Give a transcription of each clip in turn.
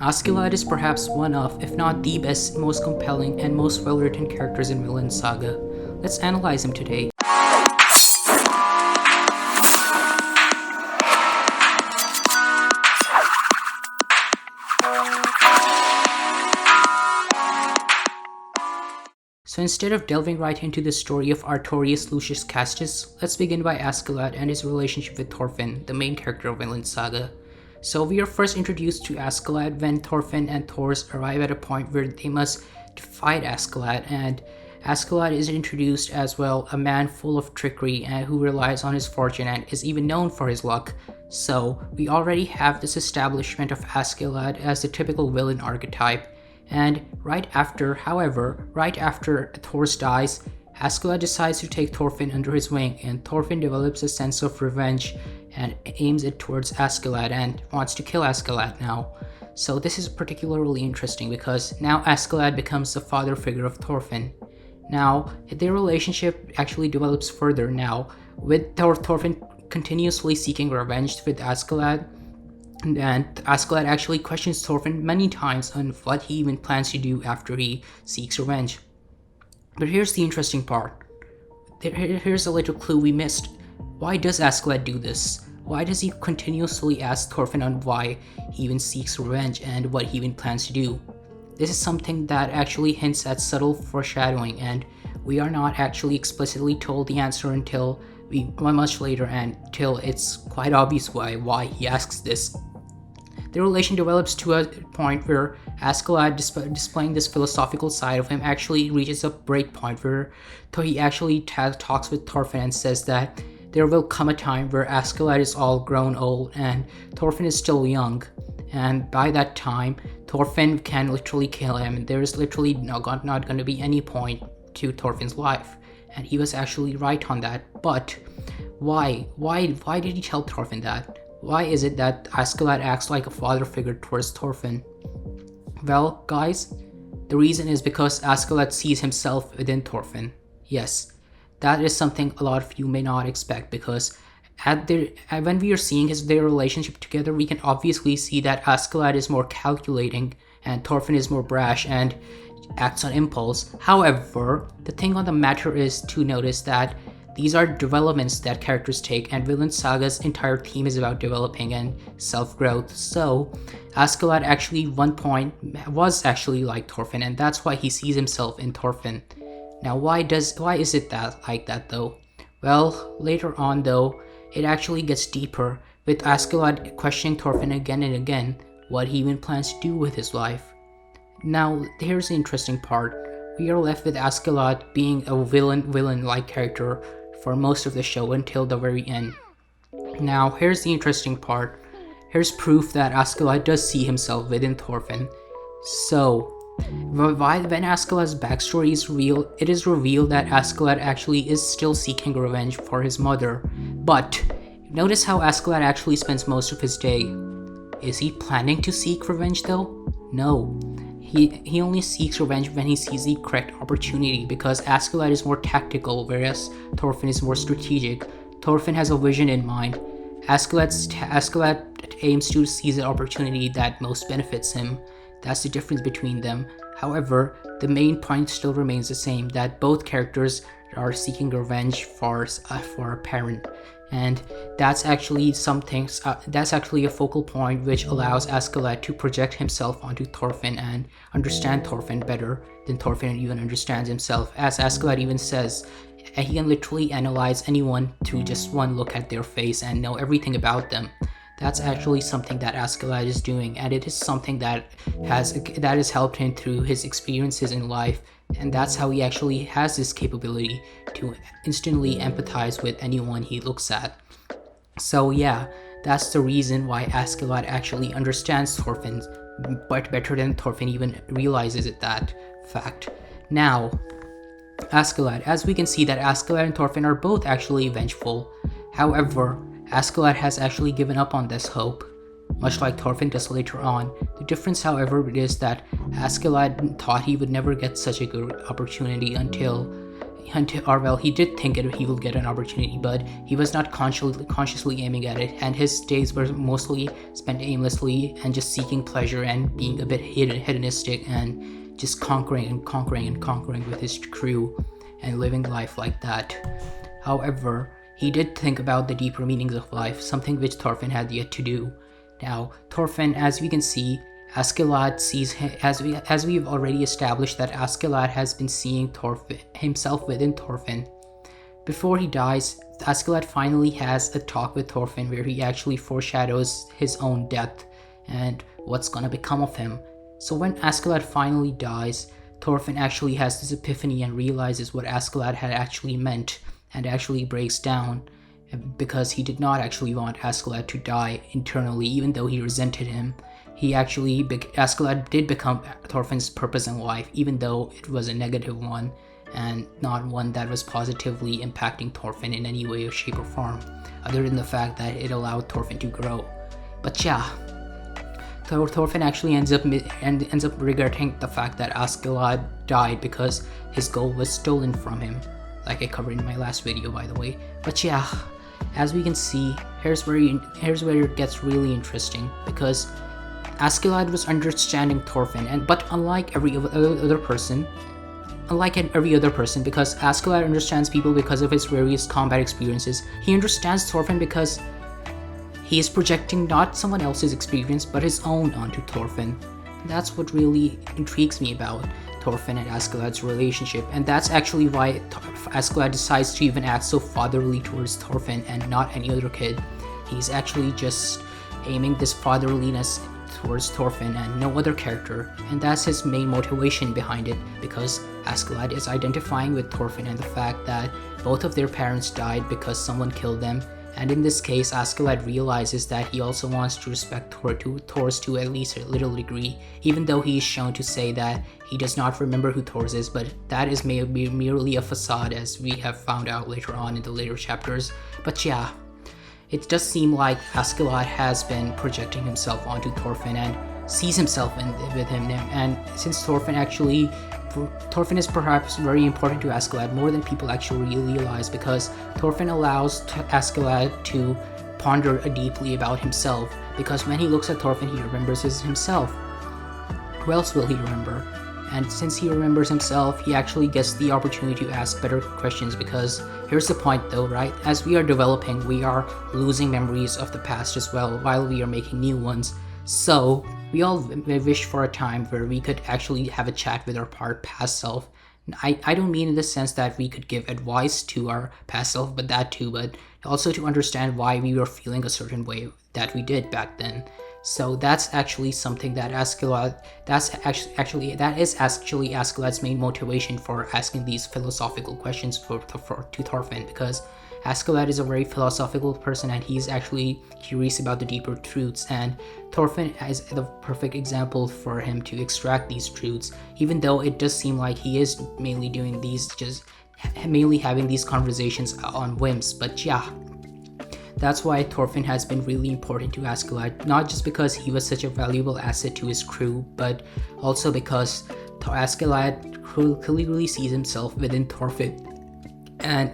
Askeladd is perhaps one of, if not the best, most compelling, and most well-written characters in Vinland Saga. Let's analyze him today. So instead of delving right into the story of Artorius Lucius Castus, let's begin by Askeladd and his relationship with Thorfinn, the main character of Vinland Saga. So we are first introduced to Askeladd when Thorfinn and Thors arrive at a point where they must fight Askeladd, and Askeladd is introduced as well, a man full of trickery and who relies on his fortune and is even known for his luck. So we already have this establishment of Askeladd as the typical villain archetype. And right after Thors dies, Askeladd decides to take Thorfinn under his wing, and Thorfinn develops a sense of revenge and aims it towards Askeladd and wants to kill Askeladd now. So this is particularly interesting because now Askeladd becomes the father figure of Thorfinn. Now, their relationship actually develops further now, with Thorfinn continuously seeking revenge with Askeladd. And Askeladd actually questions Thorfinn many times on what he even plans to do after he seeks revenge. But here's the interesting part. Here's a little clue we missed. Why does Askeladd do this? Why does he continuously ask Thorfinn on why he even seeks revenge and what he even plans to do? This is something that actually hints at subtle foreshadowing, and we are not actually explicitly told the answer until much later, and till it's quite obvious why he asks this. The relation develops to a point where Askeladd, displaying this philosophical side of him, actually reaches a break point where he actually talks with Thorfinn and says that there will come a time where Askeladd is all grown old and Thorfinn is still young. And by that time, Thorfinn can literally kill him. There is literally not going to be any point to Thorfinn's life. And he was actually right on that. But why? Why did he tell Thorfinn that? Why is it that Askeladd acts like a father figure towards Thorfinn? Well, guys, the reason is because Askeladd sees himself within Thorfinn. Yes, that is something a lot of you may not expect, because when we are seeing their relationship together, we can obviously see that Askeladd is more calculating and Thorfinn is more brash and acts on impulse. However, the thing on the matter is to notice that these are developments that characters take, and Vinland Saga's entire theme is about developing and self-growth. So Askeladd actually one point was actually like Thorfinn, and that's why he sees himself in Thorfinn. Now why is it that like that though? Well, later on though, it actually gets deeper, with Askeladd questioning Thorfinn again and again what he even plans to do with his life. Now here's the interesting part. We are left with Askeladd being a villain-like character for most of the show until the very end. Now, here's the interesting part. Here's proof that Askeladd does see himself within Thorfinn. So, when Askeladd's backstory is revealed, it is revealed that Askeladd actually is still seeking revenge for his mother. But, notice how Askeladd actually spends most of his day. Is he planning to seek revenge though? No. He only seeks revenge when he sees the correct opportunity, because Askeladd is more tactical, whereas Thorfinn is more strategic. Thorfinn has a vision in mind. Askeladd aims to seize the opportunity that most benefits him. That's the difference between them. However, the main point still remains the same, that both characters are seeking revenge for a parent. And that's actually a focal point which allows Askeladd to project himself onto Thorfinn and understand Thorfinn better than Thorfinn even understands himself. As Askeladd even says, he can literally analyze anyone through just one look at their face and know everything about them. That's actually something that Askeladd is doing, and it is something that has helped him through his experiences in life, and that's how he actually has this capability to instantly empathize with anyone he looks at. So yeah, that's the reason why Askeladd actually understands Thorfinn, but better than Thorfinn even realizes that fact. Now, Askeladd, as we can see that Askeladd and Thorfinn are both actually vengeful. However, Askeladd has actually given up on this hope, much like Thorfinn does later on. The difference, however, is that Askeladd thought he would never get such a good opportunity until he did think he will get an opportunity, but he was not consciously aiming at it, and his days were mostly spent aimlessly and just seeking pleasure and being a bit hedonistic and just conquering with his crew and living life like that. However, he did think about the deeper meanings of life, something which Thorfinn had yet to do. Now, Thorfinn, as we can see, Askeladd sees him, as we've already established that Askeladd has been seeing himself within Thorfinn. Before he dies, Askeladd finally has a talk with Thorfinn where he actually foreshadows his own death and what's gonna become of him. So when Askeladd finally dies, Thorfinn actually has this epiphany and realizes what Askeladd had actually meant, and actually breaks down because he did not actually want Askeladd to die internally, even though he resented him. Askeladd did become Thorfinn's purpose in life, even though it was a negative one and not one that was positively impacting Thorfinn in any way or shape or form, other than the fact that it allowed Thorfinn to grow. But yeah, Thorfinn actually ends up regretting the fact that Askeladd died because his gold was stolen from him, like I covered in my last video, by the way. But yeah, as we can see, here's where it gets really interesting, because Askeladd was understanding Thorfinn, but unlike every other person, because Askeladd understands people because of his various combat experiences, he understands Thorfinn because he is projecting not someone else's experience but his own onto Thorfinn. That's what really intrigues me about Thorfinn and Askeladd's relationship, and that's actually why Askeladd decides to even act so fatherly towards Thorfinn and not any other kid. He's actually just aiming this fatherliness towards Thorfinn and no other character, and that's his main motivation behind it, because Askeladd is identifying with Thorfinn and the fact that both of their parents died because someone killed them. And in this case, Askeladd realizes that he also wants to respect Thors to at least a little degree, even though he is shown to say that he does not remember who Thors is, but that is merely a facade, as we have found out later on in the later chapters. But yeah, it does seem like Askeladd has been projecting himself onto Thorfinn and sees himself with him, and since Thorfinn is perhaps very important to Askeladd, more than people actually realize, because Thorfinn allows Askeladd to ponder deeply about himself, because when he looks at Thorfinn he remembers himself. Who else will he remember? And since he remembers himself, he actually gets the opportunity to ask better questions, because here's the point though, right? As we are developing, we are losing memories of the past as well while we are making new ones. So we all wish for a time where we could actually have a chat with our past self. I don't mean in the sense that we could give advice to our past self, but that too, but also to understand why we were feeling a certain way that we did back then. So that's actually something that that is actually Askeladd's main motivation for asking these philosophical questions to Thorfinn, because Askeladd is a very philosophical person and he's actually curious about the deeper truths, and Thorfinn is the perfect example for him to extract these truths, even though it does seem like he is mainly doing these, just mainly having these conversations on whims. But yeah, that's why Thorfinn has been really important to Askeladd, not just because he was such a valuable asset to his crew, but also because Askeladd clearly sees himself within Thorfinn. And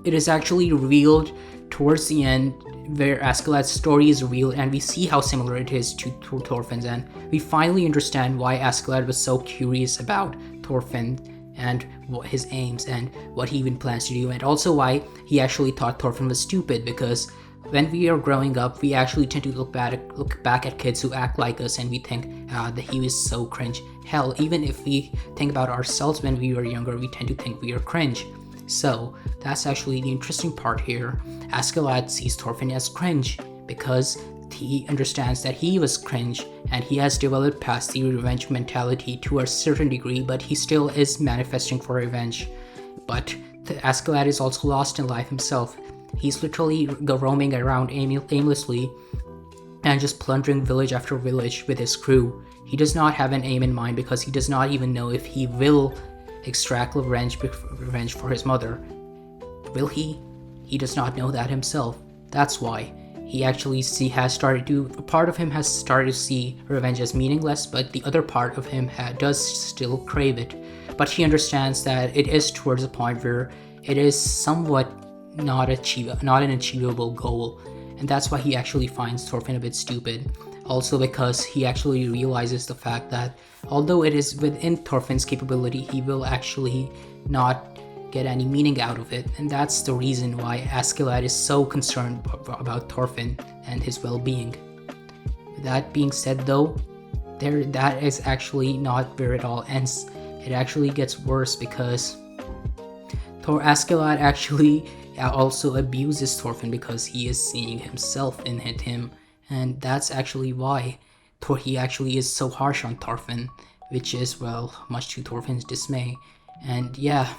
it is actually revealed towards the end, where Askeladd's story is revealed and we see how similar it is to Thorfinn's, and we finally understand why Askeladd was so curious about Thorfinn and what his aims and what he even plans to do, and also why he actually thought Thorfinn was stupid, because when we are growing up, we actually tend to look back at kids who act like us and we think that he was so cringe. Hell, even if we think about ourselves when we were younger, we tend to think we are cringe. So that's actually the interesting part here. Askeladd sees Thorfinn as cringe because he understands that he was cringe, and he has developed past the revenge mentality to a certain degree, but he still is manifesting for revenge. But Askeladd is also lost in life himself. He's literally roaming around aimlessly and just plundering village after village with his crew. He does not have an aim in mind because he does not even know if he will extract revenge for his mother. Will he? He does not know that himself. That's why he actually a part of him has started to see revenge as meaningless, but the other part of him does still crave it. But he understands that it is towards a point where it is somewhat not an achievable goal, and that's why he actually finds Thorfinn a bit stupid. Also because he actually realizes the fact that although it is within Thorfinn's capability, he will actually not get any meaning out of it, and that's the reason why Askeladd is so concerned about Thorfinn and his well-being. That being said though, that is actually not where it all ends. It actually gets worse because Askeladd actually also abuses Thorfinn because he is seeing himself in him, and that's actually why he actually is so harsh on Thorfinn, which is, well, much to Thorfinn's dismay. And yeah,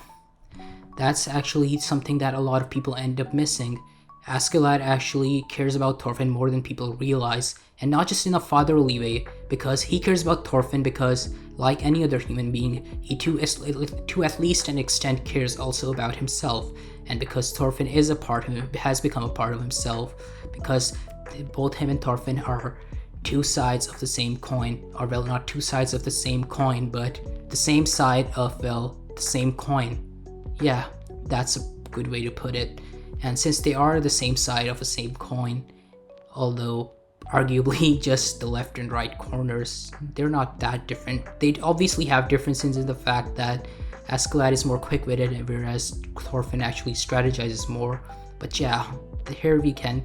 that's actually something that a lot of people end up missing. Askeladd actually cares about Thorfinn more than people realize, and not just in a fatherly way, because he cares about Thorfinn because, like any other human being, he to at least an extent cares also about himself, and because Thorfinn is a part of him, has become a part of himself, because both him and Thorfinn are two sides of the same coin, or well, not two sides of the same coin, but the same side of, well, the same coin. Yeah, that's a good way to put it. And since they are the same side of the same coin, although arguably just the left and right corners, they're not that different. They obviously have differences in the fact that Askeladd is more quick-witted, whereas Thorfinn actually strategizes more. But yeah, here we can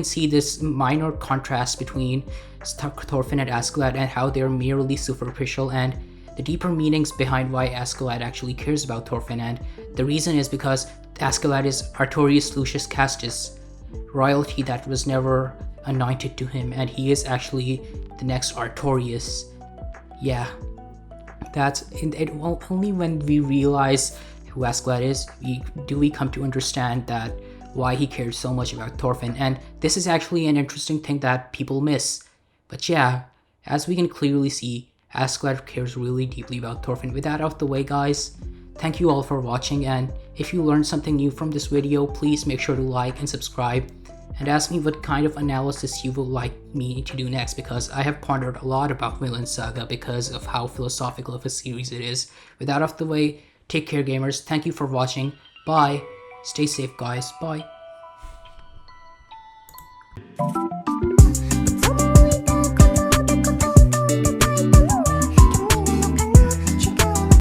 see this minor contrast between Thorfinn and Askeladd and how they're merely superficial, and the deeper meanings behind why Askeladd actually cares about Thorfinn. And the reason is because Askeladd is Artorius Lucius Castus, royalty that was never anointed to him, and he is actually the next Artorius. Yeah, that's it. Only when we realize who Askeladd is, we come to understand that why he cares so much about Thorfinn. And this is actually an interesting thing that people miss. But yeah, as we can clearly see, Askeladd cares really deeply about Thorfinn. With that out of the way, guys, thank you all for watching, and if you learned something new from this video, please make sure to like and subscribe, and ask me what kind of analysis you would like me to do next, because I have pondered a lot about Vinland Saga because of how philosophical of a series it is. With that out of the way, take care, gamers. Thank you for watching. Bye. Stay safe, guys. Bye.